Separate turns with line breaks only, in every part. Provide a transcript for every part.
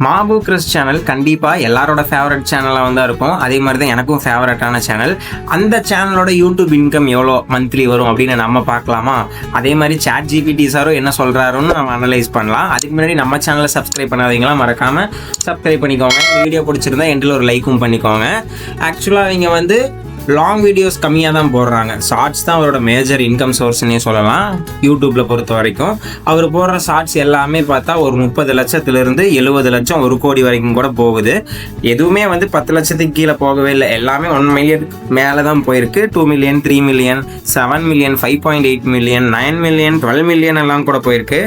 Mob Chris channel கண்டிப்பாக எல்லாரோட favourite சேனலாக வந்து இருக்கும். அதே மாதிரி தான் எனக்கும் ஃபேவரட்டான சேனல். அந்த சேனலோட யூடியூப் இன்கம் எவ்வளோ மந்த்லி வரும் அப்படின்னு நம்ம பார்க்கலாமா? அதே மாதிரி சாட் ஜிபிடி சாரும் என்ன சொல்கிறாருன்னு நம்ம அனலைஸ் பண்ணலாம். அதுக்கு முன்னாடி நம்ம சேனலை சப்ஸ்கிரைப் பண்ணாதீங்களா, மறக்காமல் சப்ஸ்கிரைப் பண்ணிக்கோங்க. வீடியோ பிடிச்சிருந்தா எண்டில் ஒரு லைக்கும் பண்ணிக்கோங்க. ஆக்சுவலாக இவங்க வந்து லாங் வீடியோஸ் கம்மியாக தான் போடுறாங்க. ஷார்ட்ஸ் தான் அவரோட மேஜர் இன்கம் சோர்ஸ்னே சொல்லலாம் யூடியூப்பில் பொறுத்த வரைக்கும். அவர் போடுற ஷார்ட்ஸ் எல்லாமே பார்த்தா ஒரு 30 லட்சத்துலேருந்து 70 லட்சம் 1 கோடி வரைக்கும் கூட போகுது. எதுவுமே வந்து 10 லட்சத்துக்கு கீழே போகவே இல்லை. எல்லாமே 1 மில்லியன் மேலே தான் போயிருக்கு. 2 million, 3 million, 7 million, 5.8 million, 9 million, 12 million எல்லாம் கூட போயிருக்கு.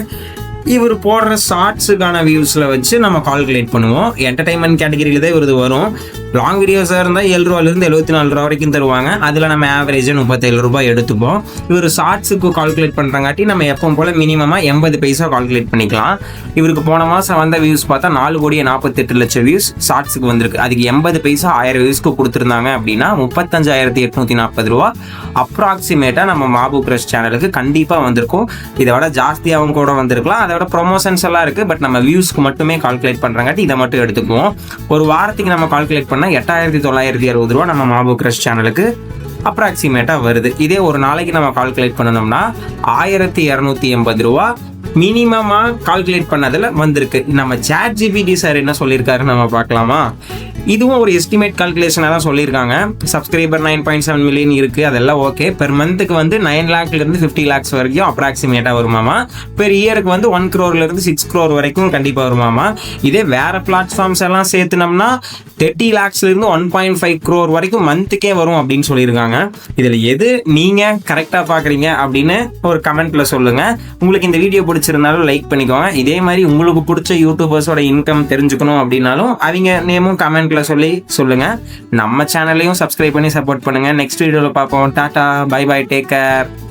இவர் போடுற ஷார்ட்ஸுக்கான வியூஸில் வச்சு நம்ம கால்குலேட் பண்ணுவோம். என்டர்டைன்மெண்ட் கேட்டகரியில் தான் இவரது வரும். லாங் வீடியோஸாக இருந்தால் 7 ரூபாயிலிருந்து 74 ரூபா வரைக்கும் தருவாங்க. அதில் நம்ம ஆவரேஜாக 37 ரூபாய் எடுத்துப்போம். இவர் ஷார்ட்ஸுக்கு கால்குலேட் பண்ணுறங்காட்டி நம்ம எப்பவும் போல் மினிமமாக 80 பைசா கால்குலேட் பண்ணிக்கலாம். இவருக்கு போன மாதம் வந்த வியூஸ் பார்த்தா 4,48 லட்சம் வியூஸ் ஷார்ட்ஸுக்கு வந்திருக்கு. அதுக்கு 80 பைசா 1000 வியூஸ்க்கு கொடுத்துருந்தாங்க அப்படின்னா 35,840 ரூபா அப்ராக்சிமேட்டாக நம்ம மாபு கிறிஸ் சேனலுக்கு கண்டிப்பாக வந்திருக்கும். இதை விட ஜாஸ்தியாகவும் கூட வந்திருக்கலாம். அதோட ப்ரொமோஷன்ஸ் எல்லாம் இருக்குது. பட் நம்ம வியூஸ்க்கு மட்டுமே கால்குலேட் பண்ணுறங்காட்டி இதை மட்டும் எடுத்துக்குவோம். ஒரு வாரத்துக்கு நம்ம கால்குலேட் பண்ணால் 8,960 ரூபா நம்ம மாபு கிறிஸ் சேனலுக்கு அப்ராக்சிமேட்டாக வருது. இதே ஒரு நாளைக்கு நம்ம கால்குலேட் பண்ணணும்னா 1,280 ரூபா மினிமமாக கால்குலேட் பண்ணதில் வந்திருக்கு. நம்ம சாட் ஜிபிடி சார் என்ன சொல்லியிருக்காரு நம்ம பார்க்கலாமா? இதுவும் ஒரு எஸ்டிமேட் கால்குலேஷனாக தான் சொல்லியிருக்காங்க. சப்ஸ்கிரைபர் 9.7 மில்லியன் இருக்குது, அதெல்லாம் ஓகே. பெர் மந்த்துக்கு வந்து 9 லேக்லேருந்து 50 லேக்ஸ் வரைக்கும் அப்ராக்சிமேட்டாக வருமாமா. பெர் இயருக்கு வந்து 1 crore-லேருந்து 6 crore வரைக்கும் கண்டிப்பாக வருமாமா. இதே வேறு பிளாட்ஃபார்ம்ஸ் எல்லாம் சேர்த்துனோம்னா 30 லேக்ஸ்லேருந்து 1.5 crore வரைக்கும் மந்த்துக்கே வரும் அப்படின்னு சொல்லியிருக்காங்க. இதில் எது நீங்கள் கரெக்டாக பார்க்குறீங்க அப்படின்னு ஒரு கமெண்ட்டில் சொல்லுங்கள். உங்களுக்கு இந்த வீடியோ பிடிச்சிருந்தாலும் லைக் பண்ணிக்கோங்க. இதே மாதிரி உங்களுக்கு பிடிச்ச யூடியூபர்ஸோட இன்கம் தெரிஞ்சுக்கணும் அப்படின்னாலும் அவங்க நேமும் கமெண்ட்டில் சொல்லி சொல்லுங்கள். நம்ம சேனலையும் சப்ஸ்கிரைப் பண்ணி சப்போர்ட் பண்ணுங்கள். நெக்ஸ்ட் வீடியோவில் பார்ப்போம். Tata, bye bye, take care.